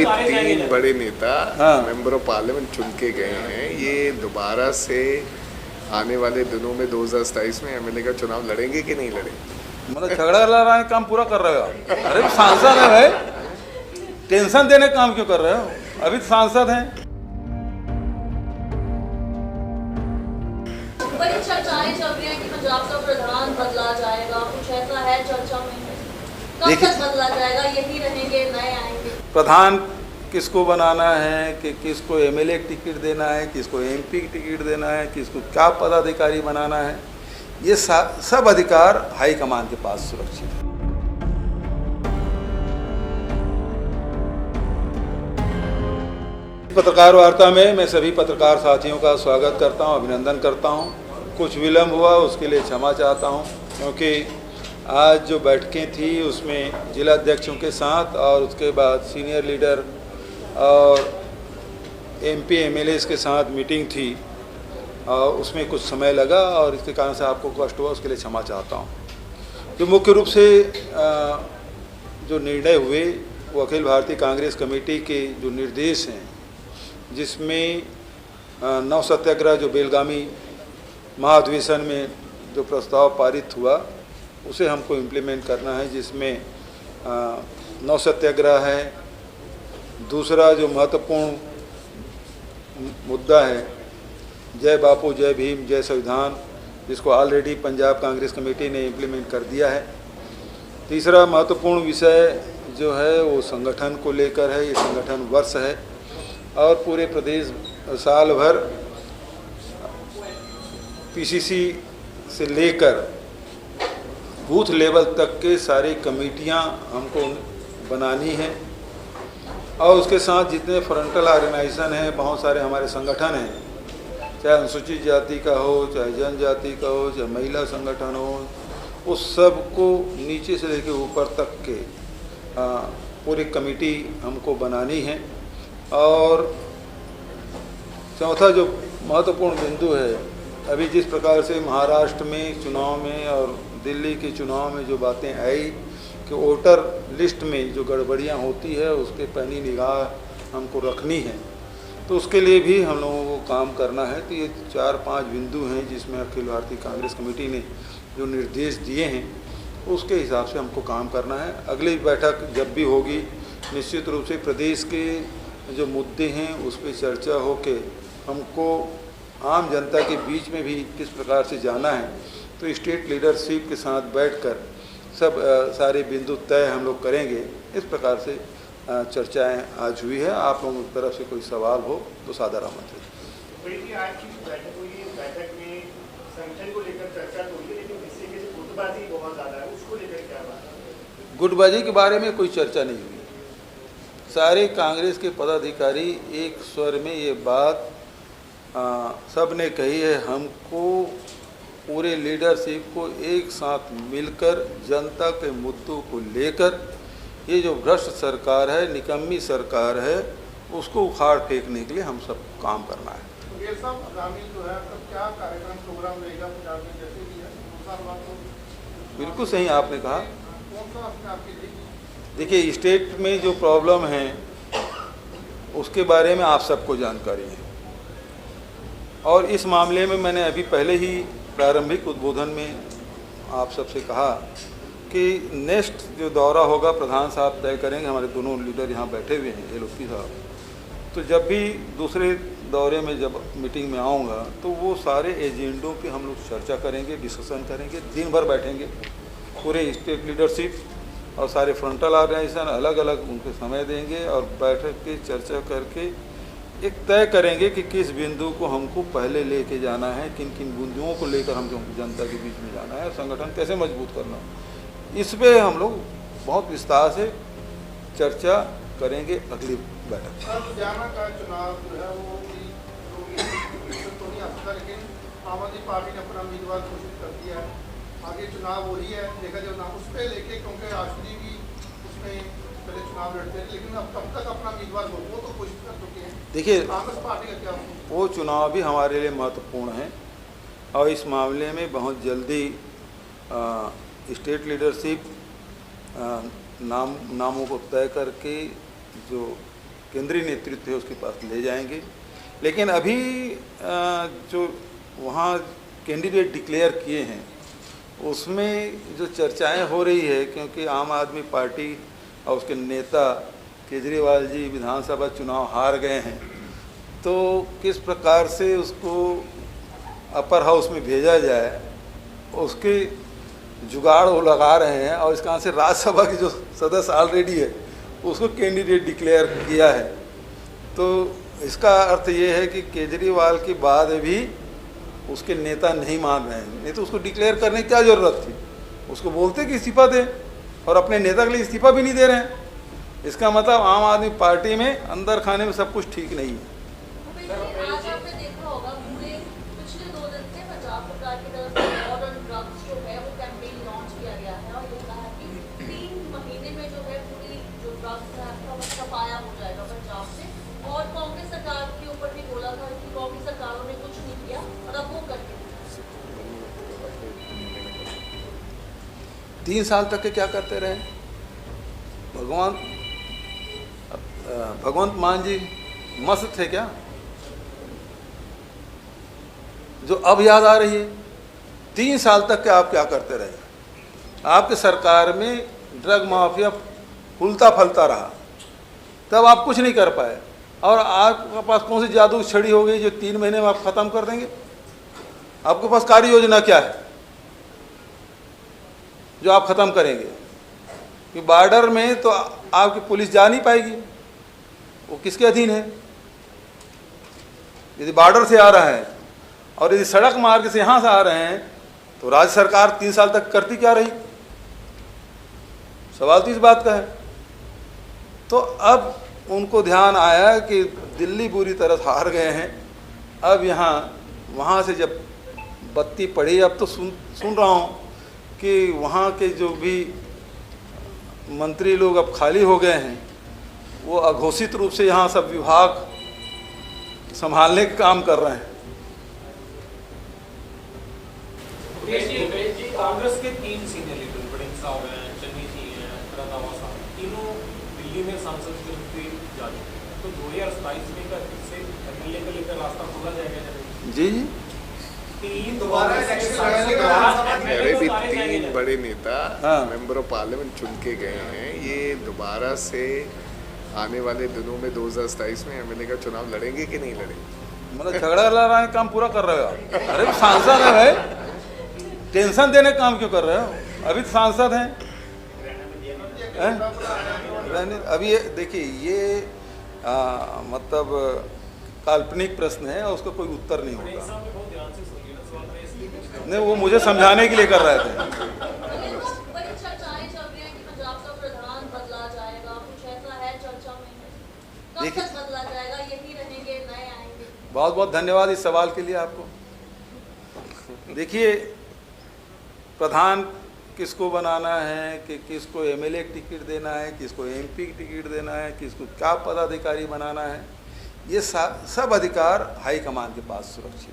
अभी 3 बड़े नेता मेंबर ऑफ पार्लियामेंट चुन के गए हैं। ये दोबारा से आने वाले दिनों में 2027 में एमएलए का चुनाव लड़ेंगे कि नहीं लड़ेंगे? मतलब झगड़ा लड़ाने काम पूरा कर रहे हो? अरे सांसद है भाई, टेंशन देने का काम क्यों कर रहे हो? अभी तो सांसद हैं। बड़ी चर्चाएं चल रही हैं कि पंजाब का प्रधान बदला जाएगा, कुछ ऐसा है चर्चा में? कब तक बदला जाएगा? यही रहेंगे, नए आएंगे? प्रधान किसको बनाना है, कि किसको एमएलए टिकट देना है, किसको एमपी टिकट देना है, किसको क्या पदाधिकारी बनाना है, ये सब अधिकार हाईकमान के पास सुरक्षित है। पत्रकार वार्ता में मैं सभी पत्रकार साथियों का स्वागत करता हूं, अभिनंदन करता हूं। कुछ विलम्ब हुआ उसके लिए क्षमा चाहता हूं, क्योंकि आज जो बैठकें थी उसमें जिला अध्यक्षों के साथ और उसके बाद सीनियर लीडर और एमपी एमएलए के साथ मीटिंग थी और उसमें कुछ समय लगा और इसके कारण से आपको कष्ट हुआ, उसके लिए क्षमा चाहता हूं। तो मुख्य रूप से जो निर्णय हुए वो अखिल भारतीय कांग्रेस कमेटी के जो निर्देश हैं, जिसमें नौ सत्याग्रह जो बेलगामी महाधिवेशन में जो प्रस्ताव पारित हुआ उसे हमको इम्प्लीमेंट करना है, जिसमें नौ सत्याग्रह है। दूसरा जो महत्वपूर्ण मुद्दा है जय बापू जय भीम जय संविधान, जिसको ऑलरेडी पंजाब कांग्रेस कमेटी ने इम्प्लीमेंट कर दिया है। तीसरा महत्वपूर्ण विषय जो है वो संगठन को लेकर है, ये संगठन वर्ष है और पूरे प्रदेश साल भर पीसीसी से लेकर बूथ लेवल तक के सारी कमेटियां हमको बनानी हैं और उसके साथ जितने फ्रंटल ऑर्गेनाइजेशन हैं, बहुत सारे हमारे संगठन हैं, चाहे अनुसूचित जाति का हो, चाहे जनजाति का हो, चाहे महिला संगठन हो, उस सब को नीचे से लेकर ऊपर तक के पूरी कमेटी हमको बनानी है। और चौथा जो महत्वपूर्ण बिंदु है, अभी जिस प्रकार से महाराष्ट्र में चुनाव में और दिल्ली के चुनाव में जो बातें आई कि वोटर लिस्ट में जो गड़बड़ियां होती है उस पर पैनी निगाह हमको रखनी है, तो उसके लिए भी हम लोगों को काम करना है। तो ये 4-5 बिंदु हैं जिसमें अखिल भारतीय कांग्रेस कमेटी ने जो निर्देश दिए हैं उसके हिसाब से हमको काम करना है। अगली बैठक जब भी होगी, निश्चित रूप से प्रदेश के जो मुद्दे हैं उस पर चर्चा हो के हमको आम जनता के बीच में भी किस प्रकार से जाना है, तो स्टेट लीडरशिप के साथ बैठकर सब सारे बिंदु तय हम लोग करेंगे। इस प्रकार से चर्चाएं आज हुई है। आप लोगों की तरफ से कोई सवाल हो तो सादर आमंत्रित। आज की बैठक हुई है, बैठक में संगठन को लेकर चर्चा तो हुई, लेकिन जिससे कि गुटबाजी बहुत ज़्यादा है, उसको लेकर क्या बात है? गुटबाजी के बारे में कोई चर्चा नहीं हुई। सारे कांग्रेस के पदाधिकारी एक स्वर में ये बात सब ने कही है, हमको पूरे लीडरशिप को एक साथ मिलकर जनता के मुद्दों को लेकर ये जो भ्रष्ट सरकार है, निकम्मी सरकार है, उसको उखाड़ फेंकने के लिए हम सब काम करना है। तो ये सब आगामी जो है तो क्या कार्यक्रम प्रोग्राम रहेगा पंजाब में, जैसे भी है? बिल्कुल सही आपने कहा। कौन सा अपने आपके लिए? देखिए, स्टेट में जो प्रॉब्लम है उसके बारे में आप सबको जानकारी है और इस मामले में मैंने अभी पहले ही प्रारंभिक उद्बोधन में आप सबसे कहा कि नेक्स्ट जो दौरा होगा प्रधान साहब तय करेंगे। हमारे दोनों लीडर यहाँ बैठे हुए हैं, एलओपी साहब, तो जब भी दूसरे दौरे में जब मीटिंग में आऊँगा तो वो सारे एजेंडों पे हम लोग चर्चा करेंगे, डिस्कशन करेंगे, दिन भर बैठेंगे पूरे स्टेट लीडरशिप और सारे फ्रंटल ऑर्गेनाइजेशन अलग अलग उनको समय देंगे और बैठ के चर्चा करके एक तय करेंगे कि किस बिंदु को हमको पहले लेके जाना है, किन किन बिंदुओं को लेकर हम जनता के बीच में जाना है, संगठन कैसे मजबूत करना है। इस पे हम लोग बहुत विस्तार से चर्चा करेंगे अगली बैठक। लुधियाना का चुनाव जो है वो तो नहीं आता, लेकिन आम आदमी पार्टी ने अपना उम्मीदवार घोषित कर दिया है। आगे चुनाव हो रही है, देखा जाए ना उस पर लेके, क्योंकि राष्ट्रीय भी उसमें पहले चुनाव लड़ते हैं, लेकिन अब तब तक अपना उम्मीदवार वो तो घोषित कर चुके हैं। देखिए, कांग्रेस पार्टी का क्या वो चुनाव भी हमारे लिए महत्वपूर्ण है और इस मामले में बहुत जल्दी स्टेट लीडरशिप नामों को तय करके जो केंद्रीय नेतृत्व है उसके पास ले जाएंगे। लेकिन अभी जो वहाँ कैंडिडेट डिक्लेयर किए हैं उसमें जो चर्चाएं हो रही है, क्योंकि आम आदमी पार्टी और उसके नेता केजरीवाल जी विधानसभा चुनाव हार गए हैं, तो किस प्रकार से उसको अपर हाउस में भेजा जाए उसके जुगाड़ वो लगा रहे हैं। और इस कारण से राज्यसभा की जो सदस्य ऑलरेडी है उसको कैंडिडेट डिक्लेयर किया है। तो इसका अर्थ ये है कि केजरीवाल के बाद भी उसके नेता नहीं मान रहे हैं, नहीं तो उसको डिक्लेयर करने की क्या ज़रूरत थी। उसको बोलते कि इस्तीफा दे, और अपने नेता के लिए इस्तीफा भी नहीं दे रहे हैं। इसका मतलब आम आदमी पार्टी में अंदर खाने में सब कुछ ठीक नहीं है। आज आपने देखा होगा पूरे पिछले 2 दिन से पंजाब सरकार की तरफ से वॉर ऑन ड्रग्स जो है वो कैंपेन लॉन्च किया गया है, और ये कहा कि 3 महीने में जो है पूरी जो ड्रग्स है उसका सफाया हो जाएगा पंजाब से। और कांग्रेस सरकार के ऊपर भी बोला था कि कांग्रेस सरकारों ने कुछ नहीं किया और अब वो करके 3 साल तक के क्या करते रहे भगवंत मान जी मस्त थे क्या, जो अब याद आ रही है? 3 साल तक के आप क्या करते रहे? आपके सरकार में ड्रग माफिया फूलता फलता रहा, तब आप कुछ नहीं कर पाए। और आपके पास कौन सी जादू छड़ी हो गई जो 3 महीने में आप ख़त्म कर देंगे? आपके पास कार्य योजना क्या है जो आप ख़त्म करेंगे? कि बॉर्डर में तो आपकी पुलिस जा नहीं पाएगी, वो किसके अधीन है? यदि बॉर्डर से आ रहा है और यदि सड़क मार्ग से यहाँ से आ रहे हैं तो राज्य सरकार 3 साल तक करती क्या रही? सवाल तो इस बात का है। तो अब उनको ध्यान आया कि दिल्ली बुरी तरह हार गए हैं, अब यहाँ वहाँ से जब बत्ती पड़ी, अब तो सुन रहा हूँ कि वहाँ के जो भी मंत्री लोग अब खाली हो गए हैं, वो अघोषित रूप से यहाँ सब विभाग संभालने का काम कर रहे हैं। कांग्रेस के 3 सीनियर लीडर बड़िंग साहब हैं, चन्नी जी हैं, रंधावा साहब, तीनों दिल्ली में सांसद के रूप में जा चुके हैं। तो 2027 में का फिर से एमएलए का लेकर रास्ता खोला जाएगा? जी जी, 3 दोबारा मेरे भी 3 बड़े नेता मेंबर ऑफ पार्लियामेंट चुन के गए हैं। ये दोबारा से आने वाले दिनों में 2027 में एमएलए का चुनाव लड़ेंगे कि नहीं लड़ेंगे? मतलब झगड़ा लड़ा काम पूरा कर रहे हो आप? अरे सांसद है भाई, टेंशन देने काम क्यों कर रहे हो? अभी तो सांसद हैं। अभी ये देखिए, ये मतलब काल्पनिक प्रश्न है और उसका कोई उत्तर नहीं होगा। नहीं, वो मुझे समझाने के लिए कर रहे थे। बड़ी चर्चाएं चल रही हैं कि पंजाब का प्रधान बदला जाएगा, कुछ ऐसा है चर्चा में? कब तक बदला जाएगा? यही रहेंगे, नए आएंगे? बहुत बहुत धन्यवाद इस सवाल के लिए आपको। देखिए, प्रधान किसको बनाना है, कि किसको एमएलए की टिकट देना है, किसको एमपी की टिकट देना है, किसको क्या पदाधिकारी बनाना है, ये सब अधिकार हाईकमान के पास सुरक्षित